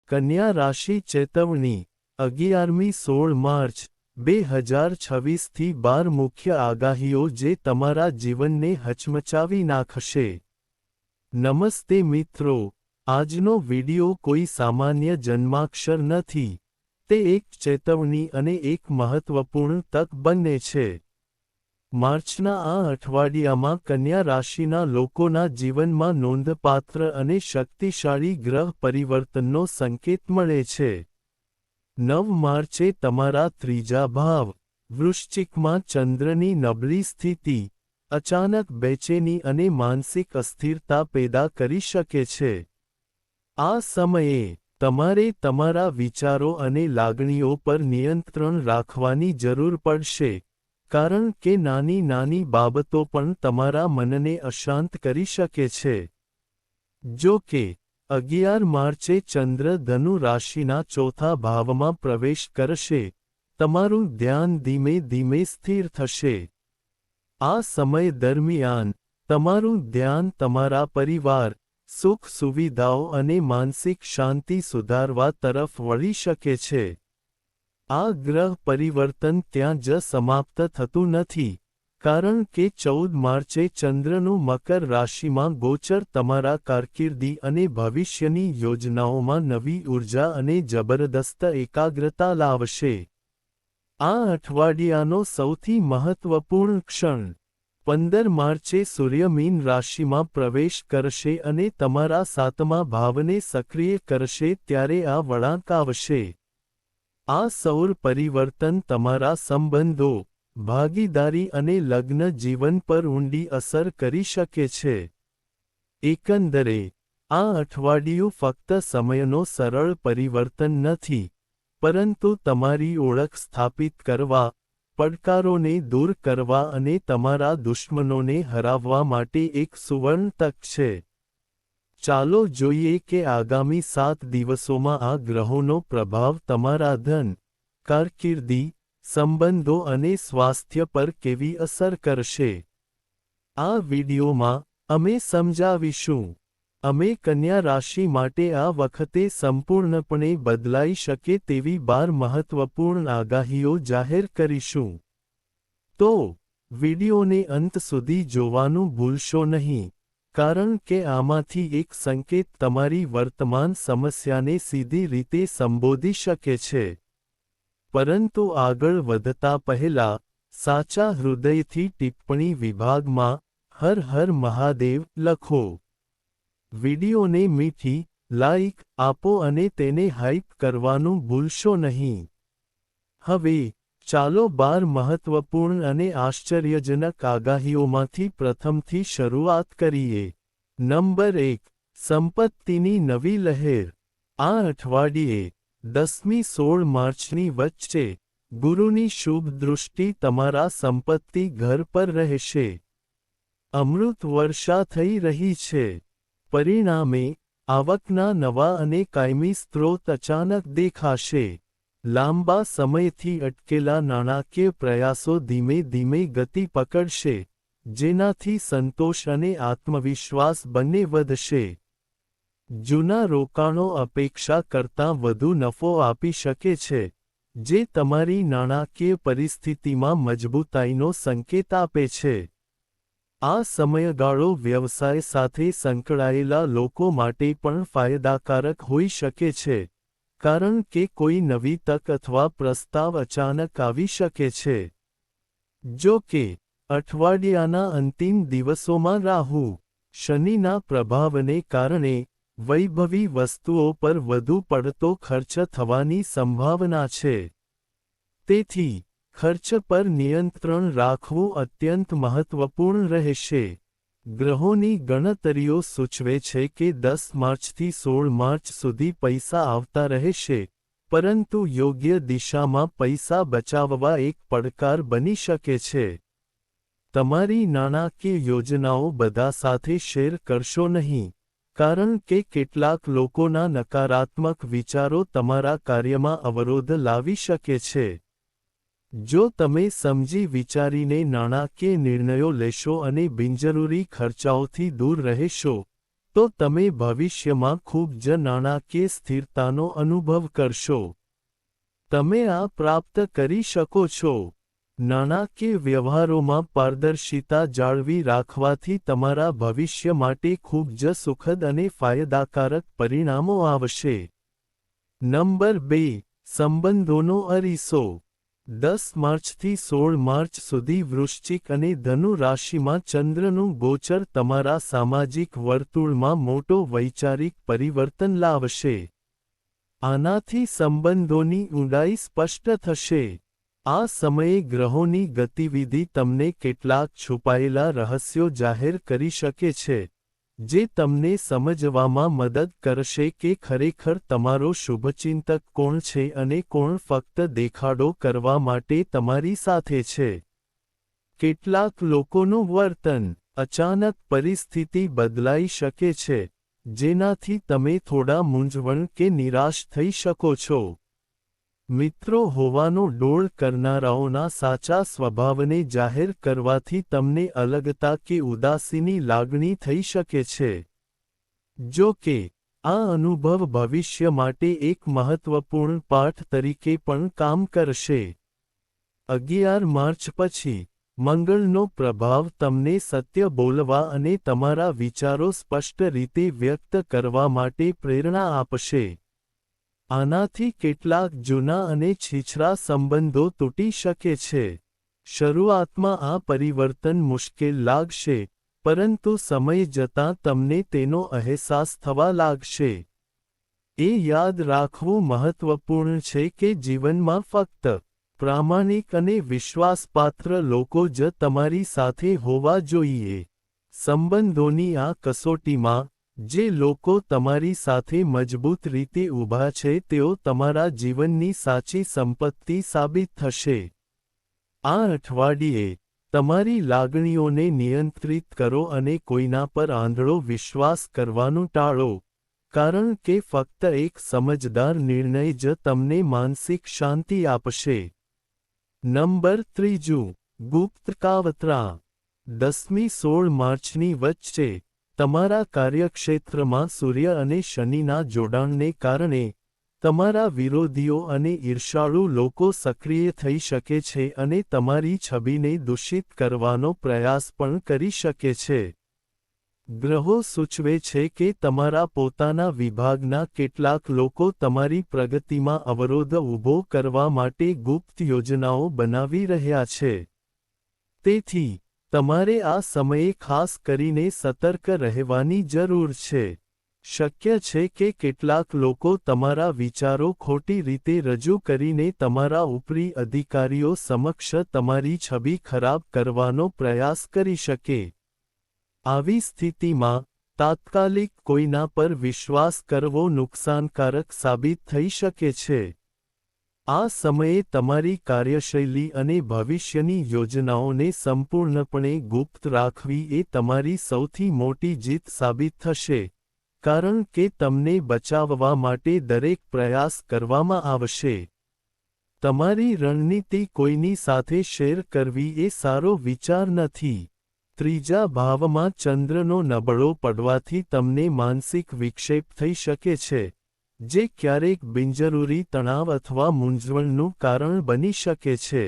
કન્યા રાશિ ચેતવણી 11મી 16 માર્ચ 2026 થી 12 મુખ્ય આગાહીઓ જે તમારા જીવનને હચમચાવી નાખશે। નમસ્તે મિત્રો, આજનો વિડિયો કોઈ સામાન્ય જન્માક્ષર નથી, તે એક ચેતવણી અને એક મહત્વપૂર્ણ તક બંને છે। માર્ચના આ અઠવાડિયામાં કન્યા રાશિના લોકોના જીવનમાં નોંધપાત્ર અને શક્તિશાળી ગ્રહ પરિવર્તનનો સંકેત મળે છે। 9 માર્ચે તમારા ત્રીજા ભાવ વૃશ્ચિકમાં ચંદ્રની નબળી સ્થિતિ અચાનક બેચેની અને માનસિક અસ્થિરતા પેદા કરી શકે છે। આ સમયે તમારે તમારા વિચારો અને લાગણીઓ પર નિયંત્રણ રાખવાની જરૂર પડશે, કારણ કે નાની નાની બાબતો પણ તમારા મનને અશાંત કરી શકે છે। જો કે 11 માર્ચે ચંદ્ર ધનુ રાશિના ચોથા ભાવમાં પ્રવેશ કરશે, તમારું ધ્યાન ધીમે ધીમે સ્થિર થશે। આ સમય દરમિયાન તમારું ધ્યાન તમારા પરિવાર, સુખ સુવિધાઓ અને માનસિક શાંતિ સુધારવા તરફ વળી શકે છે। આ ગ્રહ પરિવર્તન ત્યાં જ સમાપ્ત થતું નથી, કારણ કે 14 માર્ચે ચંદ્રનું મકર રાશિમાં ગોચર તમારા કારકિર્દી અને ભવિષ્યની યોજનાઓમાં નવી ઊર્જા અને જબરદસ્ત એકાગ્રતા લાવશે। આ અઠવાડિયાનો સૌથી મહત્વપૂર્ણ ક્ષણ 15 માર્ચે સૂર્ય મીન રાશિમાં પ્રવેશ કરશે અને તમારા સાતમા ભાવને સક્રિય કરશે ત્યારે આ વળાંક આવશે। આ સૌર પરિવર્તન તમારા સંબંધો, ભાગીદારી અને લગ્ન જીવન પર ઊંડી અસર કરી શકે છે। એકંદરે, આ અઠવાડિયું ફક્ત સમયનો સરળ પરિવર્તન નથી, પરંતુ તમારી ઓળખ સ્થાપિત કરવા, પડકારોને દૂર કરવા અને તમારા દુશ્મનોને હરાવવા માટે એક સુવર્ણ તક છે। ચાલો જોઈએ કે આગામી 7 દિવસોમાં આ ગ્રહોનો પ્રભાવ તમારા ધન, કારકિર્દી, સંબંધો અને સ્વાસ્થ્ય પર કેવી અસર કરશે। આ વિડિયોમાં, અમે સમજાવીશું, અમે કન્યા રાશિ માટે આ વખતે સંપૂર્ણપણે બદલાઈ શકે તેવી 12 મહત્વપૂર્ણ આગાહીઓ જાહેર કરીશું। તો, વિડિયોને અંત સુધી જોવાનું ભૂલશો નહીં, કારણ કે આમાંથી એક સંકેત તમારી વર્તમાન સમસ્યાને સીધી રીતે સંબોધી શકે છે। પરંતુ આગળ વધતા પહેલા, સાચા હૃદયથી ટિપ્પણી વિભાગમાં હર હર મહાદેવ લખો। વિડિયોને મીઠી લાઇક આપો અને તેને હાઇપ કરવાનું ભૂલશો નહીં। હવે, ચાલો 12 મહત્વપૂર્ણ અને આશ્ચર્યજનક આગાહીઓમાંથી પ્રથમથી શરૂઆત કરીએ। નંબર 1, સંપત્તિની નવી લહેર। આ અઠવાડિયે 10મી 16 માર્ચની વચ્ચે, ગુરુની શુભ દૃષ્ટિ તમારા સંપત્તિ ઘર પર રહેશે। અમૃત વર્ષા થઈ રહી છે। પરિણામે, આવકના નવા અને કાયમી સ્ત્રોત અચાનક દેખાશે। લાંબા સમયથી અટકેલા નાણાકીય પ્રયાસો ધીમે ધીમે ગતિ પકડશે, જેનાથી સંતોષ અને આત્મવિશ્વાસ બંને વધશે। જૂના રોકાણો અપેક્ષા કરતાં વધુ નફો આપી શકે છે, જે તમારી નાણાકીય પરિસ્થિતિમાં મજબૂતાઈનો સંકેત આપે છે। આ સમયગાળો વ્યવસાય સાથે સંકળાયેલા લોકો માટે પણ ફાયદાકારક હોઈ શકે છે, કારણ કે કોઈ નવી તક અથવા પ્રસ્તાવ અચાનક આવી શકે છે। જો કે, અઠવાડિયાના અંતિમ દિવસોમાં રાહુ, શનિના પ્રભાવને કારણે, વૈભવી વસ્તુઓ પર વધુ પડતો ખર્ચ થવાની સંભાવના છે। તેથી, ખર્ચ પર નિયંત્રણ રાખવું અત્યંત મહત્વપૂર્ણ રહેશે। ગ્રહોની ગણતરીઓ સૂચવે છે કે 10 માર્ચથી 16 માર્ચ સુધી પૈસા આવતા રહેશે, પરંતુ યોગ્ય દિશામાં પૈસા બચાવવા એક પડકાર બની શકે છે। તમારી નાણાકીય યોજનાઓ બધા સાથે શેર કરશો નહીં, કારણ કે કેટલાક લોકોના નકારાત્મક વિચારો તમારા કાર્યમાં અવરોધ લાવી શકે છે। જો તમે સમજી વિચારીને નાણાકીય નિર્ણયો લેશો અને બિનજરૂરી ખર્ચાઓથી દૂર રહેશો, તો તમે ભવિષ્યમાં ખૂબ જ નાણાકીય સ્થિરતાનો અનુભવ કરશો. તમે આ પ્રાપ્ત કરી શકો છો. નાણાકીય વ્યવહારોમાં પારદર્શિતા જાળવી રાખવાથી તમારા ભવિષ્ય માટે ખૂબ જ સુખદ અને ફાયદાકારક પરિણામો આવશે. નંબર 2. સંબંધોનો અરીસો. 10 માર્ચથી 16 માર્ચ સુધી વૃશ્ચિક અને ધનુ રાશિમાં ચંદ્રનું ગોચર તમારા સામાજિક વર્તુળમાં મોટો વૈચારિક પરિવર્તન લાવશે. આનાથી સંબંધોની ઊંડાઈ સ્પષ્ટ થશે. આ સમયે ગ્રહોની ગતિવિધિ તમને કેટલાક છુપાયેલા રહસ્યો જાહેર કરી શકે છે, જે તમને સમજવામાં મદદ કરશે કે ખરેખર તમારો શુભચિંતક કોણ છે અને કોણ ફક્ત દેખાડો કરવા માટે તમારી સાથે છે. કેટલાક લોકોનું વર્તન. અચાનક પરિસ્થિતિ બદલાઈ શકે છે, જેનાથી તમે થોડા મૂંઝવણ કે નિરાશ થઈ શકો છો. મિત્રો હોવાનો ડોળ કરનારાઓના સાચા સ્વભાવને જાહેર કરવાથી તમને અલગતા કે ઉદાસીની લાગણી થઈ શકે છે. જો કે, આ અનુભવ ભવિષ્ય માટે એક મહત્વપૂર્ણ પાઠ તરીકે પણ કામ કરશે. 11 માર્ચ પછી, મંગળનો પ્રભાવ તમને સત્ય બોલવા અને તમારા વિચારો સ્પષ્ટ રીતે વ્યક્ત કરવા માટે પ્રેરણા આપશે. આનાથી કેટલાક જૂના અને છીછરા સંબંધો તૂટી શકે છે. શરૂઆતમાં આ પરિવર્તન મુશ્કેલ લાગશે, પરંતુ સમય જતાં તમને તેનો અહેસાસ થવા લાગશે. એ યાદ રાખવું મહત્વપૂર્ણ છે કે જીવનમાં ફક્ત પ્રામાણિક અને વિશ્વાસપાત્ર લોકો જ તમારી સાથે હોવા જોઈએ. સંબંધોની આ કસોટીમાં, જે લોકો તમારી સાથે મજબૂત રીતે ઊભા છે તેઓ તમારા જીવનની સાચી સંપત્તિ સાબિત થશે. આ અઠવાડિયે, તમારી લાગણીઓને નિયંત્રિત કરો અને કોઈના પર આંધળો વિશ્વાસ કરવાનું ટાળો, કારણ કે ફક્ત એક સમજદાર નિર્ણય જ તમને માનસિક શાંતિ આપશે. નંબર 3. ગુપ્ત કાવતરા. 10મી 16 માર્ચની વચ્ચે, તમારા કાર્યક્ષેત્રમાં સૂર્ય અને શનિના જોડાણને કારણે, તમારા વિરોધીઓ અને ઈર્ષાળુ લોકો સક્રિય થઈ શકે છે અને તમારી છબીને દૂષિત કરવાનો પ્રયાસ પણ કરી શકે છે. ગ્રહો સૂચવે છે કે તમારા પોતાના વિભાગના કેટલાક લોકો તમારી પ્રગતિમાં અવરોધ ઊભો કરવા માટે ગુપ્ત યોજનાઓ બનાવી રહ્યા છે. તેથી, તમારે આ સમયે ખાસ કરીને સતર્ક રહેવાની જરૂર છે. શક્ય છે કે કેટલાક લોકો તમારા વિચારો ખોટી રીતે રજૂ કરીને તમારા ઉપરી અધિકારીઓ સમક્ષ તમારી છબી ખરાબ કરવાનો પ્રયાસ કરી શકે. આવી સ્થિતિમાં, તાત્કાલિક કોઈના પર વિશ્વાસ કરવો નુકસાનકારક સાબિત થઈ શકે છે. આ સમયે તમારી કાર્યશૈલી અને ભવિષ્યની યોજનાઓને સંપૂર્ણપણે ગુપ્ત રાખવી એ તમારી સૌથી મોટી જીત સાબિત થશે, કારણ કે તમને બચાવવા માટે દરેક પ્રયાસ કરવામાં આવશે. તમારી રણનીતિ કોઈની સાથે શેર કરવી એ સારો વિચાર નથી. 3જા ભાવમાં ચંદ્રનો નબળો પડવાથી તમને માનસિક વિક્ષેપ થઈ શકે છે, જે ક્યારેક બિનજરૂરી તણાવ અથવા મૂંઝવણનું કારણ બની શકે છે.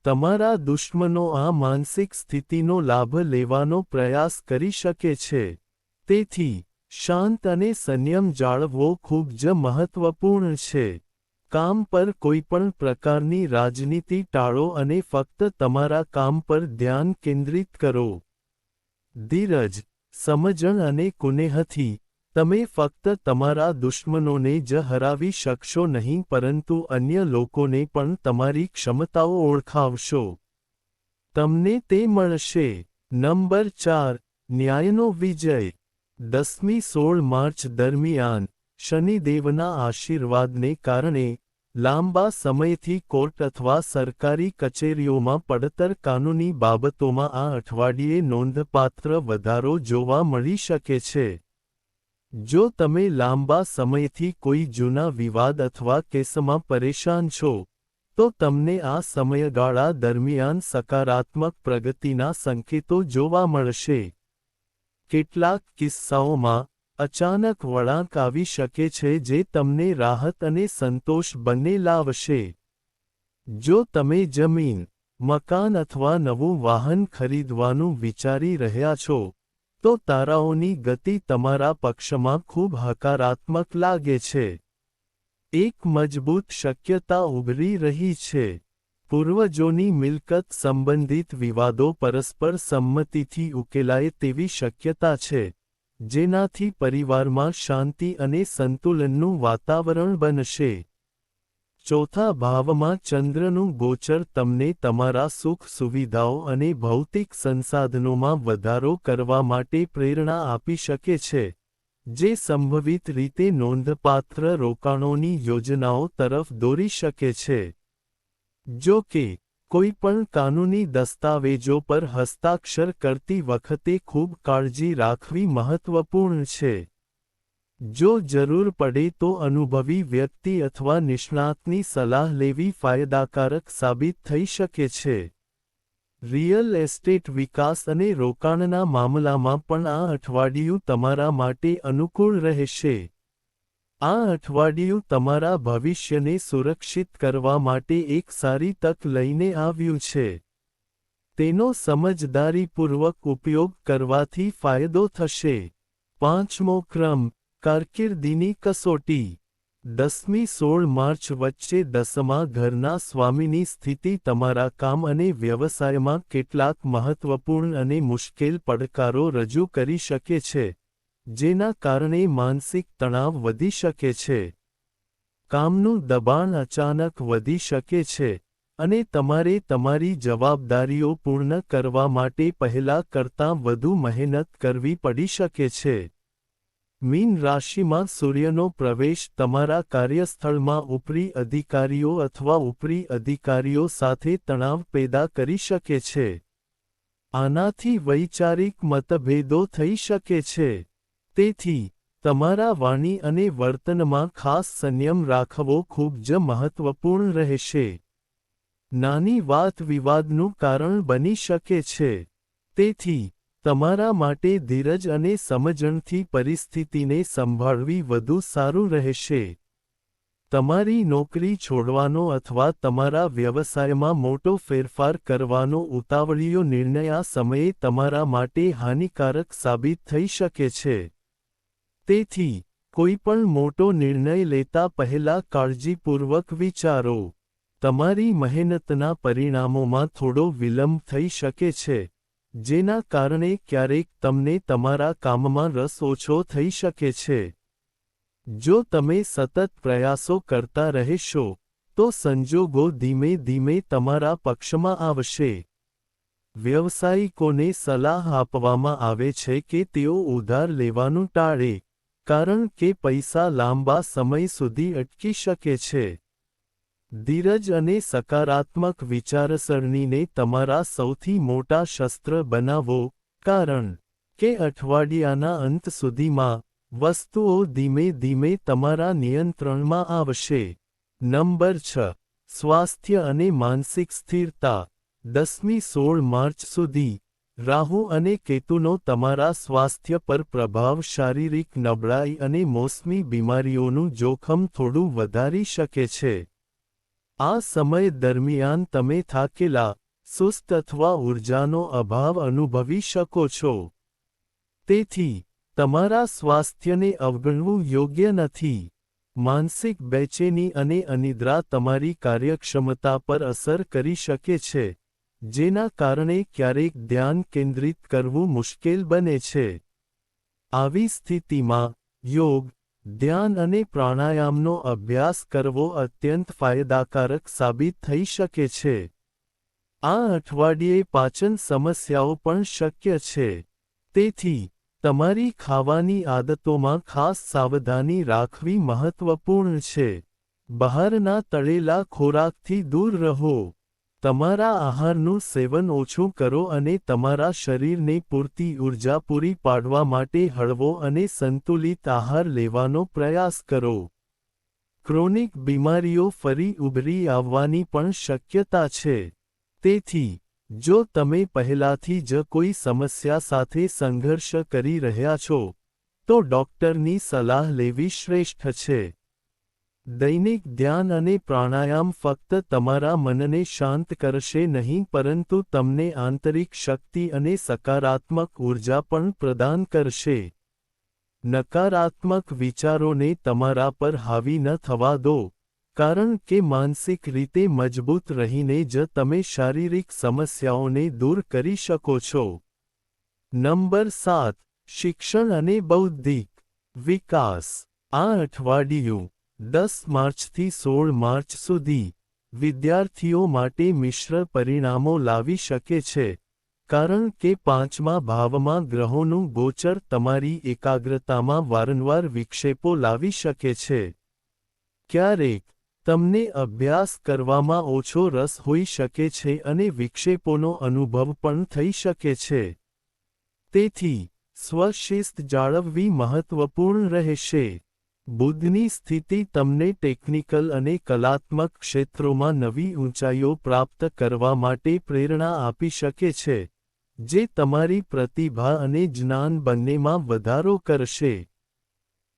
તમારા દુશ્મનો આ માનસિક સ્થિતિનો લાભ લેવાનો પ્રયાસ કરી શકે છે. તેથી, શાંત અને સંયમ જાળવવો ખૂબ જ મહત્વપૂર્ણ છે. કામ પર કોઈપણ પ્રકારની રાજનીતિ ટાળો અને ફક્ત તમારા કામ પર ધ્યાન કેન્દ્રિત કરો. ધીરજ, સમજણ અને કુનેહથી, તમે ફક્ત તમારા દુશ્મનોને જ હરાવી શકશો નહીં પરંતુ અન્ય લોકોને પણ તમારી ક્ષમતાઓ ઓળખાવશો. તમને તે મળશે. નંબર 4. ન્યાયનો વિજય. 10મી 16 માર્ચ દરમિયાન, શનિદેવના આશીર્વાદને કારણે, લાંબા સમયથી કોર્ટ અથવા સરકારી કચેરીઓમાં પડતર કાનૂની બાબતોમાં આ અઠવાડિયે નોંધપાત્ર વધારો જોવા મળી શકે છે. જો તમે લાંબા સમયથી કોઈ જૂના વિવાદ અથવા કેસમાં પરેશાન છો, તો તમને આ સમયગાળા દરમિયાન સકારાત્મક પ્રગતિના સંકેતો જોવા મળશે. કેટલાક કિસ્સાઓમાં અચાનક વળાંક આવી શકે છે જે તમને રાહત અને સંતોષ બંને લાવશે. જો તમે જમીન, મકાન અથવા નવું વાહન ખરીદવાનું વિચારી રહ્યા છો, તો તારાઓની ગતિ તમારા પક્ષમાં ખૂબ હકારાત્મક લાગે છે. એક મજબૂત શક્યતા ઉભરી રહી છે. પૂર્વજોની મિલકત સંબંધિત વિવાદો પરસ્પર સંમતિથી ઉકેલાય તેવી શક્યતા છે, જેનાથી પરિવારમાં શાંતિ અને સંતુલનનું વાતાવરણ બનશે. ચોથા ભાવમાં ચંદ્રનું ગોચર તમને તમારા સુખ સુવિધાઓ અને ભૌતિક સંસાધનોમાં વધારો કરવા માટે પ્રેરણા આપી શકે છે, જે સંભવિત રીતે નોંધપાત્ર રોકાણોની યોજનાઓ તરફ દોરી શકે છે. જો કે, કોઈપણ કાનૂની દસ્તાવેજો પર હસ્તાક્ષર કરતી વખતે ખૂબ કાળજી રાખવી મહત્વપૂર્ણ છે. જો જરૂર પડે તો અનુભવી વ્યક્તિ અથવા નિષ્ણાતની સલાહ લેવી ફાયદાકારક સાબિત થઈ શકે છે. રિયલ એસ્ટેટ વિકાસ અને રોકાણના મામલામાં પણ આ અઠવાડિયું તમારા માટે અનુકૂળ રહેશે. આ અઠવાડિયું તમારા ભવિષ્યને સુરક્ષિત કરવા માટે એક સારી તક લઈને આવ્યું છે. તેનો સમજદારીપૂર્વક ઉપયોગ કરવાથી ફાયદો થશે. પાંચમો ક્રમ, કારકિર્દીની કસોટી. 10મી-16 માર્ચ વચ્ચે 10મા ઘરના સ્વામીની સ્થિતિ તમારા કામ અને વ્યવસાયમાં કેટલાક મહત્વપૂર્ણ અને મુશ્કેલ પડકારો રજૂ કરી શકે છે, જેના કારણે માનસિક તણાવ વધી શકે છે. કામનું દબાણ અચાનક વધી શકે છે, અને તમારે તમારી જવાબદારીઓ પૂર્ણ કરવા માટે પહેલા કરતાં વધુ મહેનત કરવી પડી શકે છે. મીન રાશિમાં સૂર્યનો પ્રવેશ તમારા કાર્યસ્થળમાં ઉપરી અધિકારીઓ અથવા ઉપરી અધિકારીઓ સાથે તણાવ પેદા કરી શકે છે. આનાથી વૈચારિક મતભેદો થઈ શકે છે. તેથી, તમારા વાણી અને વર્તનમાં ખાસ સંયમ રાખવો ખૂબ જ મહત્વપૂર્ણ રહેશે. નાની વાત વિવાદનું કારણ બની શકે છે. તેથી, તમારા માટે ધીરજ અને સમજણથી પરિસ્થિતિને સંભાળવી વધુ સારું રહેશે. તમારી નોકરી છોડવાનો અથવા તમારા વ્યવસાયમાં મોટો ફેરફાર કરવાનો ઉતાવળિયો નિર્ણય આ સમયે તમારા માટે હાનિકારક સાબિત થઈ શકે છે. તેથી, કોઈપણ મોટો નિર્ણય લેતા પહેલા કાળજીપૂર્વક વિચારો. તમારી મહેનતના પરિણામોમાં થોડો વિલંબ થઈ શકે છે, જેના કારણે ક્યારેક તમને તમારા કામમાં રસ ઓછો થઈ શકે છે. જો તમે સતત પ્રયાસો કરતા રહેશો, તો સંજોગો ધીમે ધીમે તમારા પક્ષમાં આવશે. વ્યવસાયિકોને સલાહ આપવામાં આવે છે કે તેઓ ઉધાર લેવાનું ટાળે, કારણ કે પૈસા લાંબા સમય સુધી અટકી શકે છે. ધીરજ અને સકારાત્મક વિચારસરણીને તમારા સૌથી મોટા શસ્ત્ર બનાવો, કારણ કે અઠવાડિયાના અંત સુધીમાં, વસ્તુઓ ધીમે ધીમે તમારા નિયંત્રણમાં આવશે. નંબર 6. સ્વાસ્થ્ય અને માનસિક સ્થિરતા. 10મી-16 માર્ચ સુધી, રાહુ અને કેતુનો તમારા સ્વાસ્થ્ય પર પ્રભાવ શારીરિક નબળાઈ અને મોસમી બીમારીઓનું જોખમ થોડું વધારી શકે છે. આ સમય દરમિયાન તમે થાકેલા, સુસ્ત અથવા ઊર્જાનો અભાવ અનુભવી શકો છો. તેથી, તમારા સ્વાસ્થ્યને અવગણવું યોગ્ય નથી. માનસિક બેચેની અને અનિદ્રા તમારી કાર્યક્ષમતા પર અસર કરી શકે છે, જેના કારણે ક્યારેક ધ્યાન કેન્દ્રિત કરવું મુશ્કેલ બને છે. આવી સ્થિતિમાં, યોગ, ધ્યાન અને પ્રાણાયામનો અભ્યાસ કરવો અત્યંત ફાયદાકારક સાબિત થઈ શકે છે. આ અઠવાડિયે પાચન સમસ્યાઓ પણ શક્ય છે. તેથી, તમારી ખાવાની આદતોમાં ખાસ સાવધાની રાખવી મહત્વપૂર્ણ છે. બહારના તળેલા ખોરાકથી દૂર રહો. તમારા આહારનું સેવન ઓછું કરો અને તમારા શરીરને પૂરતી ઊર્જા પૂરી પાડવા માટે હળવો અને સંતુલિત આહાર લેવાનો પ્રયાસ કરો. ક્રોનિક બીમારીઓ ફરી ઉભરી આવવાની પણ શક્યતા છે. તેથી, જો તમે પહેલાથી જ કોઈ સમસ્યા સાથે સંઘર્ષ કરી રહ્યા છો, તો ડૉક્ટરની સલાહ લેવી શ્રેષ્ઠ છે. દૈનિક ધ્યાન અને પ્રાણાયામ ફક્ત તમારા મનને શાંત કરશે નહીં પરંતુ તમને આંતરિક શક્તિ અને સકારાત્મક ઊર્જા પણ પ્રદાન કરશે. નકારાત્મક વિચારોને તમારા પર હાવી ન થવા દો, કારણ કે માનસિક રીતે મજબૂત રહીને જ તમે શારીરિક સમસ્યાઓને દૂર કરી શકો છો. નંબર 7. શિક્ષણ અને બૌદ્ધિક વિકાસ. આ અઠવાડિયું 10 માર્ચથી 16 માર્ચ સુધી વિદ્યાર્થીઓ માટે મિશ્ર પરિણામો લાવી શકે છે, કારણ કે 5મા ભાવમાં ગ્રહોનું ગોચર તમારી એકાગ્રતામાં વારંવાર વિક્ષેપો લાવી શકે છે. ક્યારેક તમને અભ્યાસ કરવામાં ઓછો રસ હોઈ શકે છે અને વિક્ષેપોનો અનુભવ પણ થઈ શકે છે. તેથી સ્વશિસ્ત જાળવવી મહત્વપૂર્ણ રહેશે. બુધની સ્થિતિ તમને ટેકનિકલ અને કલાત્મક ક્ષેત્રોમાં નવી ઊંચાઈઓ પ્રાપ્ત કરવા માટે પ્રેરણા આપી શકે છે, જે તમારી પ્રતિભા અને જ્ઞાન બંનેમાં વધારો કરશે.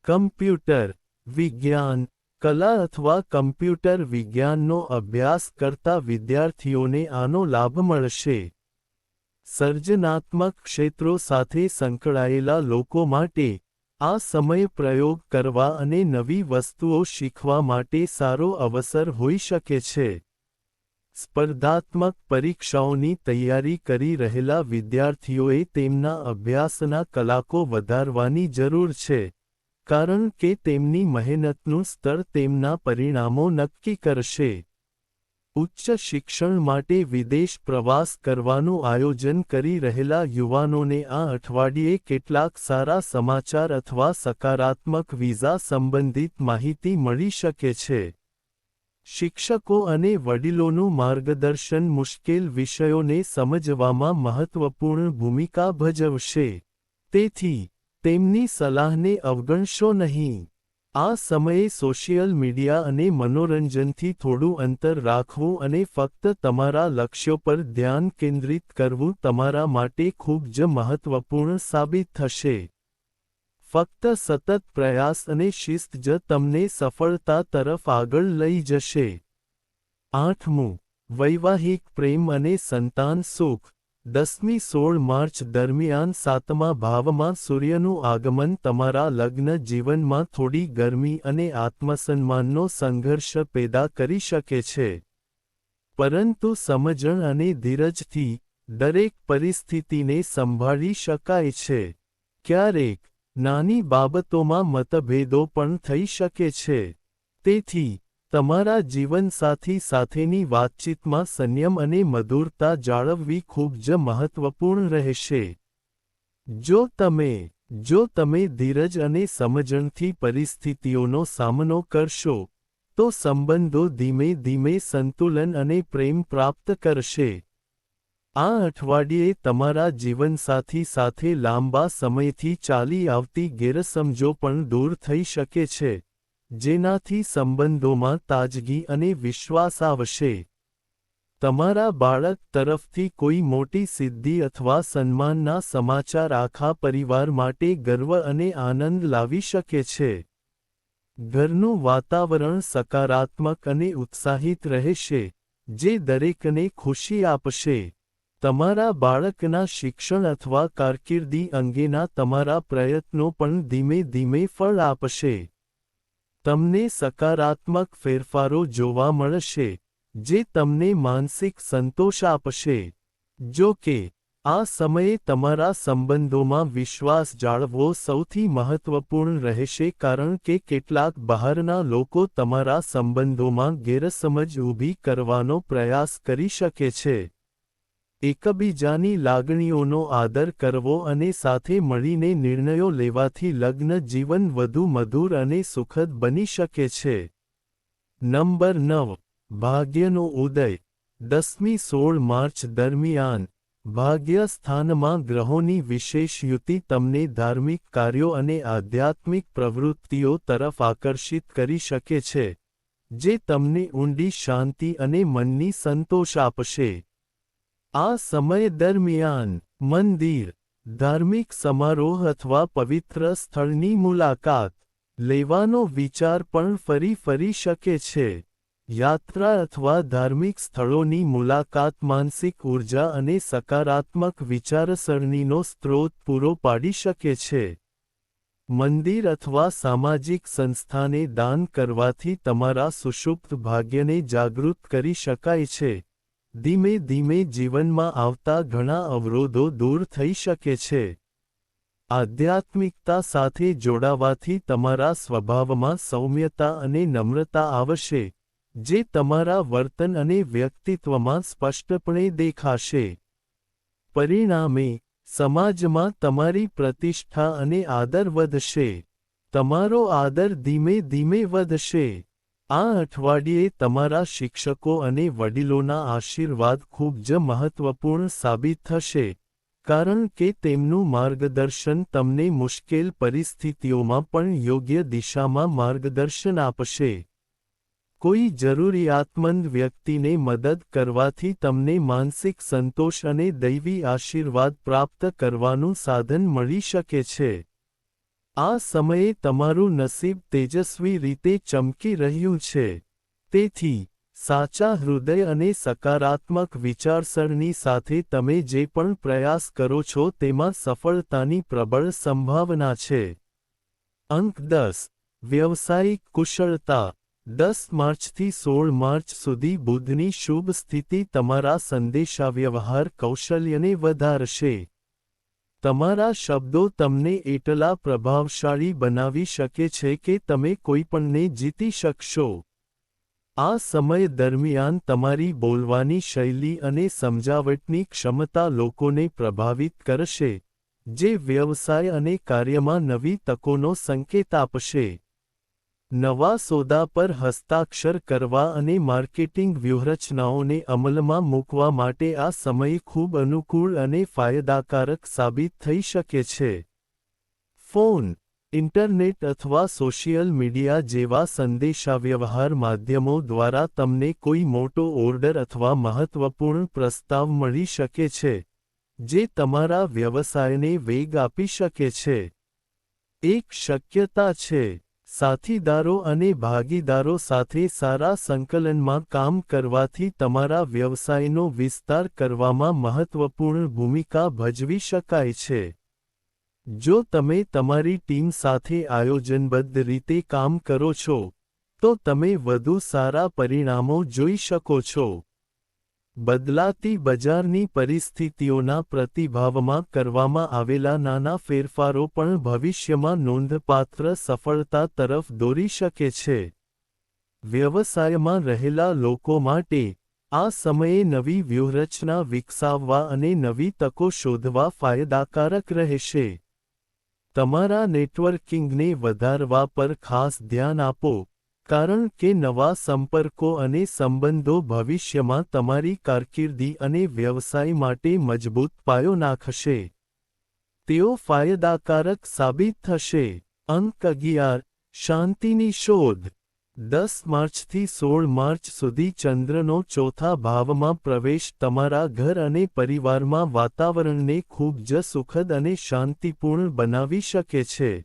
કમ્પ્યુટર વિજ્ઞાન, કલા અથવા કમ્પ્યુટર વિજ્ઞાનનો અભ્યાસ કરતા વિદ્યાર્થીઓને આનો લાભ મળશે. સર્જનાત્મક ક્ષેત્રો સાથે સંકળાયેલા લોકો માટે આ સમય પ્રયોગ કરવા અને નવી વસ્તુઓ શીખવા માટે સારો અવસર હોઈ શકે છે. સ્પર્ધાત્મક પરીક્ષાઓની તૈયારી કરી રહેલા વિદ્યાર્થીઓએ તેમના અભ્યાસના કલાકો વધારવાની જરૂર છે, કારણ કે તેમની મહેનતનું સ્તર તેમના પરિણામો નક્કી કરશે. ઉચ્ચ શિક્ષણ માટે વિદેશ પ્રવાસ કરવાનું આયોજન કરી રહેલા યુવાનોને આ અઠવાડિયે કેટલાક સારા સમાચાર અથવા સકારાત્મક વિઝા સંબંધિત માહિતી મળી શકે છે. શિક્ષકો અને વડીલોનું માર્ગદર્શન મુશ્કેલ વિષયોને સમજવામાં મહત્વપૂર્ણ ભૂમિકા ભજવશે. તેથી તેમની સલાહને અવગણશો નહીં. આ સમયે સોશિયલ મીડિયા અને મનોરંજનથી થોડું અંતર રાખવું અને ફક્ત તમારા લક્ષ્યો પર ધ્યાન કેન્દ્રિત કરવું તમારા માટે ખૂબ જ મહત્વપૂર્ણ સાબિત થશે. ફક્ત સતત પ્રયાસ અને શિસ્ત જ તમને સફળતા તરફ આગળ લઈ જશે. 8મું. વૈવાહિક પ્રેમ અને સંતાન સુખ. 10મી 16 માર્ચ દરમિયાન 7મા ભાવમાં સૂર્યનું આગમન તમારા લગ્ન જીવનમાં થોડી ગરમી અને આત્મસન્માનનો સંઘર્ષ પેદા કરી શકે છે. પરંતુ સમજણ અને ધીરજથી દરેક પરિસ્થિતિને સંભાળી શકાય છે. ક્યારેક નાની બાબતોમાં મતભેદો પણ થઈ શકે છે. તેથી તમારા જીવનસાથી સાથેની વાતચીતમાં સંયમ અને મધુરતા જાળવવી ખૂબ જ મહત્વપૂર્ણ રહેશે. જો તમે ધીરજ અને સમજણથી પરિસ્થિતિઓનો સામનો કરશો, તો સંબંધો ધીમે ધીમે સંતુલન અને પ્રેમ પ્રાપ્ત કરશે. આ અઠવાડિયે તમારા જીવનસાથી સાથે લાંબા સમયથી ચાલી આવતી ગેરસમજો પણ દૂર થઈ શકે છે, જેનાથી સંબંધોમાં તાજગી અને વિશ્વાસ આવશે. તમારા બાળક તરફથી કોઈ મોટી સિદ્ધિ અથવા સન્માનના સમાચાર આખા પરિવાર માટે ગર્વ અને આનંદ લાવી શકે છે. ઘરનું વાતાવરણ સકારાત્મક અને ઉત્સાહિત રહેશે, જે દરેકને ખુશી આપશે. તમારા બાળકના શિક્ષણ અથવા કારકિર્દી અંગેના તમારા પ્રયત્નો પણ ધીમે ધીમે ફળ આપશે. તમને સકારાત્મક ફેરફારો જોવા મળશે, જે તમને માનસિક સંતોષ આપશે. જો કે, આ સમયે તમારા સંબંધોમાં વિશ્વાસ જાળવવો સૌથી મહત્વપૂર્ણ રહેશે કારણ કે કેટલાક બહારના લોકો તમારા સંબંધોમાં ગેરસમજ ઊભી કરવાનો પ્રયાસ કરી શકે છે. એકબીજાની લાગણીઓનો આદર કરવો અને સાથે મળીને નિર્ણયો લેવાથી લગ્ન જીવન વધુ મધુર અને સુખદ બની શકે છે. નંબર 9. ભાગ્યનો ઉદય. 10મી 16 માર્ચ દરમિયાન ભાગ્ય સ્થાનમાં ગ્રહોની વિશેષ યુતિ તમને ધાર્મિક કાર્યો અને આધ્યાત્મિક પ્રવૃત્તિઓ તરફ આકર્ષિત કરી શકે છે, જે તમને ઊંડી શાંતિ અને મનની સંતોષ આપશે. આ સમય દરમિયાન મંદિર, ધાર્મિક સમારોહ અથવા પવિત્ર સ્થળની મુલાકાત લેવાનો વિચાર પણ ફરી શકે છે. યાત્રા અથવા ધાર્મિક સ્થળોની મુલાકાત માનસિક ઊર્જા અને સકારાત્મક વિચારસરણીનો સ્ત્રોત પૂરો પાડી શકે છે. મંદિર અથવા સામાજિક સંસ્થાને દાન કરવાથી તમારા સુષુપ્ત ભાગ્યને જાગૃત કરી શકાય છે. ધીમે ધીમે જીવનમાં આવતા ઘણા અવરોધો દૂર થઈ શકે છે. આધ્યાત્મિકતા સાથે જોડાવાથી તમારા સ્વભાવમાં સૌમ્યતા અને નમ્રતા આવશે, જે તમારા વર્તન અને વ્યક્તિત્વમાં સ્પષ્ટપણે દેખાશે. પરિણામે, સમાજમાં તમારી પ્રતિષ્ઠા અને આદર વધશે. તમારો આદર ધીમે ધીમે વધશે. આ અઠવાડિયે તમારા શિક્ષકો અને વડીલોના આશીર્વાદ ખૂબ જ મહત્વપૂર્ણ સાબિત થશે, કારણ કે તેમનું માર્ગદર્શન તમને મુશ્કેલ પરિસ્થિતિઓમાં પણ યોગ્ય દિશામાં માર્ગદર્શન આપશે. કોઈ જરૂરિયાતમંદ વ્યક્તિને મદદ કરવાથી તમને માનસિક સંતોષ અને દૈવી આશીર્વાદ પ્રાપ્ત કરવાનું સાધન મળી શકે છે. આ સમયે તમારું નસીબ તેજસ્વી રીતે ચમકી રહ્યું છે. તેથી, સાચા હૃદય અને સકારાત્મક વિચારસરણી સાથે તમે જે પણ પ્રયાસ કરો છો તેમાં સફળતાની પ્રબળ સંભાવના છે. અંક 10. વ્યવસાયિક કુશળતા. 10 માર્ચથી 16 માર્ચ સુધી બુધની શુભ સ્થિતિ તમારા સંદેશાવ્યવહાર કૌશલ્યને વધારશે. તમારા શબ્દો તમને એટલા પ્રભાવશાળી બનાવી શકે છે કે તમે કોઈપણને જીતી શકશો. આ સમય દરમિયાન તમારી બોલવાની શૈલી અને સમજાવટની ક્ષમતા લોકોને પ્રભાવિત કરશે, જે વ્યવસાય અને કાર્યમાં નવી તકોનો સંકેત આપશે. નવા સોદા પર હસ્તાક્ષર કરવા અને માર્કેટિંગ વ્યૂહરચનાઓને અમલમાં મૂકવા માટે આ સમય ખૂબ અનુકૂળ અને ફાયદાકારક સાબિત થઈ શકે છે. ફોન, ઇન્ટરનેટ અથવા સોશિયલ મીડિયા જેવા સંદેશાવ્યવહાર માધ્યમો દ્વારા તમને કોઈ મોટો ઓર્ડર અથવા મહત્વપૂર્ણ પ્રસ્તાવ મળી શકે છે, જે તમારા વ્યવસાયને વેગ આપી શકે છે. એક શક્યતા છે. સાથીદારો અને ભાગીદારો સાથે સારા સંકલનમાં કામ કરવાથી તમારા વ્યવસાયનો વિસ્તાર કરવામાં મહત્વપૂર્ણ ભૂમિકા ભજવી શકાય છે. જો તમે તમારી ટીમ સાથે આયોજનબદ્ધ રીતે કામ કરો છો, તો તમે વધુ સારા પરિણામો જોઈ શકો છો. બદલાતી બજારની પરિસ્થિતિઓના પ્રતિભાવમાં કરવામાં આવેલા નાના ફેરફારો પણ ભવિષ્યમાં નોંધપાત્ર સફળતા તરફ દોરી શકે છે. વ્યવસાયમાં રહેલા લોકો માટે, આ સમયે નવી વ્યૂહરચના વિકસાવવા અને નવી તકો શોધવા ફાયદાકારક રહેશે. તમારા નેટવર્કિંગને વધારવા પર ખાસ ધ્યાન આપો, કારણ કે નવા સંપર્કો અને સંબંધો ભવિષ્યમાં તમારી કારકિર્દી અને વ્યવસાય માટે મજબૂત પાયો નાખશે. તેઓ ફાયદાકારક સાબિત થશે. અંક 11. શાંતિની શોધ. 10 માર્ચથી 16 માર્ચ સુધી ચંદ્રનો ચોથા ભાવમાં પ્રવેશ તમારા ઘર અને પરિવારમાં વાતાવરણને ખૂબ જ સુખદ અને શાંતિપૂર્ણ બનાવી શકે છે.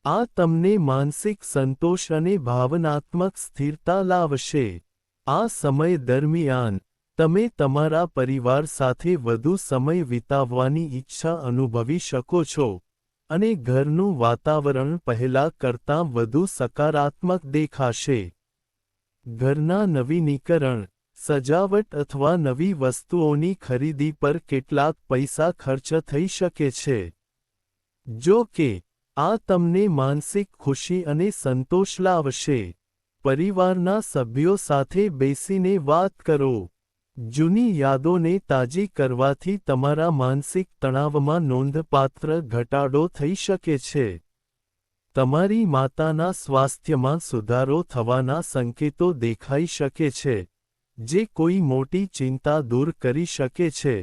આ તમને માનસિક સંતોષ અને ભાવનાત્મક સ્થિરતા લાવશે. આ સમય દરમિયાન, તમે તમારા પરિવાર સાથે વધુ સમય વિતાવવાની ઈચ્છા અનુભવી શકો છો, અને ઘરનું વાતાવરણ પહેલા કરતાં વધુ સકારાત્મક દેખાશે. ઘરના નવીનીકરણ, સજાવટ અથવા નવી વસ્તુઓની ખરીદી પર કેટલાક પૈસા ખર્ચ થઈ શકે છે. જો કે, આ તમને માનસિક ખુશી અને સંતોષ લાવશે. પરિવારના સભ્યો સાથે બેસીને વાત કરો. જૂની યાદોને તાજી કરવાથી તમારા માનસિક તણાવમાં નોંધપાત્ર ઘટાડો થઈ શકે છે. તમારી માતાના સ્વાસ્થ્યમાં સુધારો થવાના સંકેતો દેખાઈ શકે છે, જે કોઈ મોટી ચિંતા દૂર કરી શકે છે,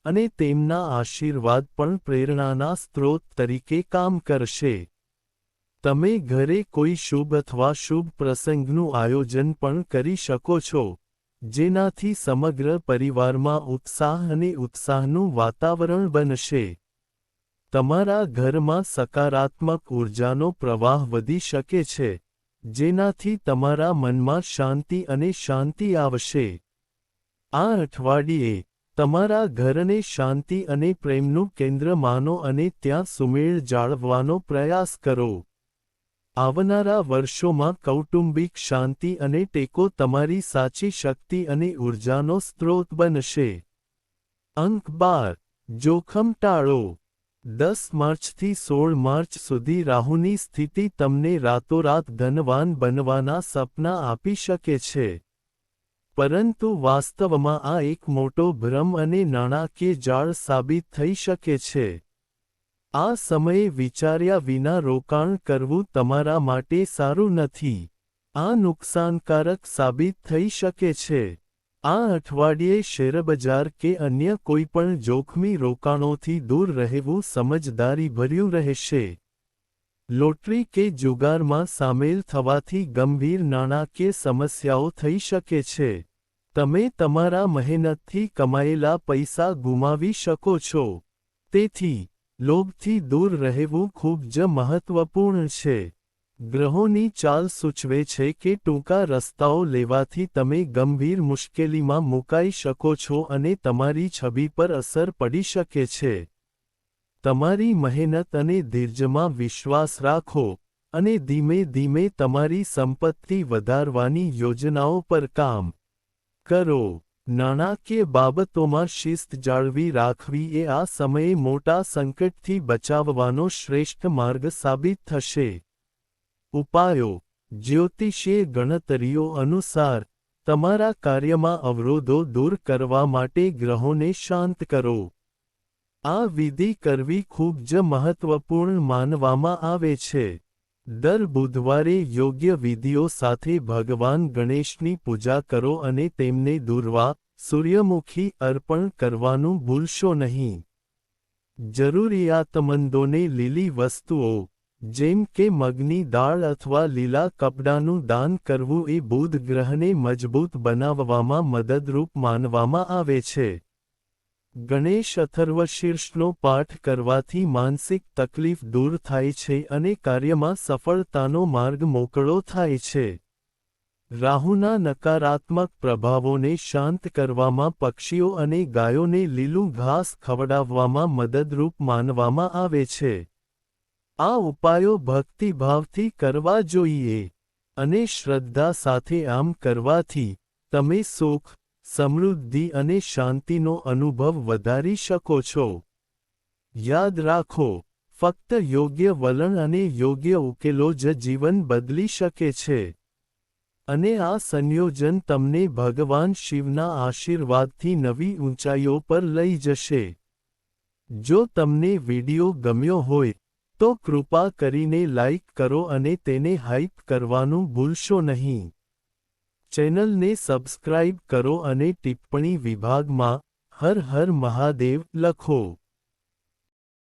અને તેમના આશીર્વાદ પણ પ્રેરણાના સ્ત્રોત તરીકે કામ કરશે. તમે ઘરે કોઈ શુભ અથવા શુભ પ્રસંગનું આયોજન પણ કરી શકો છો, જેનાથી સમગ્ર પરિવારમાં ઉત્સાહ અને ઉત્સાહનું વાતાવરણ બનશે. તમારા ઘરમાં સકારાત્મક ઊર્જાનો પ્રવાહ વધી શકે છે, જેનાથી તમારા મનમાં શાંતિ અને શાંતિ આવશે. આ અઠવાડિયે તમારા ઘરને શાંતિ અને પ્રેમનું કેન્દ્ર માનો અને ત્યાં સુમેળ જાળવવાનો પ્રયાસ કરો. આવનારા વર્ષોમાં કૌટુંબિક શાંતિ અને ટેકો તમારી સાચી શક્તિ અને ઊર્જાનો સ્ત્રોત બનશે. અંક 12. જોખમ ટાળો. 10 માર્ચથી 16 માર્ચ સુધી રાહુની સ્થિતિ તમને રાતોરાત ધનવાન બનવાના સપના આપી શકે છે. પરંતુ વાસ્તવમાં આ એક મોટો ભ્રમ અને નાણાકીય જાળ સાબિત થઈ શકે છે. આ સમયે વિચાર્યા વિના રોકાણ કરવું તમારા માટે સારું નથી. આ નુકસાનકારક સાબિત થઈ શકે છે. આ અઠવાડિયે શેરબજાર કે અન્ય કોઈપણ જોખમી રોકાણોથી દૂર રહેવું સમજદારીભર્યું રહેશે. લોટરી કે જુગારમાં સામેલ થવાથી ગંભીર નાણાકીય સમસ્યાઓ થઈ શકે છે. તમે તમારા મહેનતથી કમાયેલા પૈસા ગુમાવી શકો છો. તેથી, લોભથી દૂર રહેવું ખૂબ જ મહત્વપૂર્ણ છે. ગ્રહોની ચાલ સૂચવે છે કે ટૂંકા રસ્તાઓ લેવાથી તમે ગંભીર મુશ્કેલીમાં મુકાઈ શકો છો અને તમારી છબી પર અસર પડી શકે છે. તમારી મહેનત અને ધીરજમાં વિશ્વાસ રાખો, અને ધીમે ધીમે તમારી સંપત્તિ વધારવાની યોજનાઓ પર કામ કરો. નાણાકીય બાબતોમાં શિસ્ત જાળવી રાખવી એ આ સમયે મોટા સંકટથી બચાવવાનો શ્રેષ્ઠ માર્ગ સાબિત થશે. ઉપાયો. જ્યોતિષીય ગણતરીઓ અનુસાર, તમારા કાર્યમાં અવરોધો દૂર કરવા માટે ગ્રહોને શાંત કરો. આ વિધિ કરવી ખૂબ જ મહત્વપૂર્ણ માનવામાં આવે છે. દર બુધવારે યોગ્ય વિધિઓ સાથે ભગવાન ગણેશની પૂજા કરો અને તેમને દૂર્વા, સૂર્યમુખી અર્પણ કરવાનું ભૂલશો નહીં. જરૂરિયાતમંદોને લીલી વસ્તુઓ, જેમ કે મગની દાળ અથવા લીલા કપડાનું દાન કરવું એ બુધ ગ્રહને મજબૂત બનાવવામાં મદદરૂપ માનવામાં આવે છે. ગણેશ અથર્વશીર્ષનો પાઠ કરવાથી માનસિક તકલીફ દૂર થાય છે અને કાર્યમાં સફળતાનો માર્ગ મોકળો થાય છે. રાહુના નકારાત્મક પ્રભાવોને શાંત કરવામાં પક્ષીઓ અને ગાયોને લીલું ઘાસ ખવડાવવામાં મદદરૂપ માનવામાં આવે છે. આ ઉપાયો ભક્તિભાવથી કરવા જોઈએ. અને શ્રદ્ધા સાથે આમ કરવાથી, તમે સુખ, સમૃદ્ધિ અને શાંતિનો અનુભવ વધારી શકો છો. યાદ રાખો, ફક્ત યોગ્ય વલણ અને યોગ્ય ઉકેલો જ જીવન બદલી શકે છે. અને આ સંયોજન તમને ભગવાન શિવના આશીર્વાદથી નવી ઊંચાઈઓ પર લઈ જશે. જો તમને વિડિયો ગમ્યો હોય, તો કૃપા કરીને લાઇક કરો અને તેને હાઇપ કરવાનું ભૂલશો નહીં. ચેનલને સબસ્ક્રાઇબ કરો અને ટિપ્પણી વિભાગમાં હર હર મહાદેવ લખો.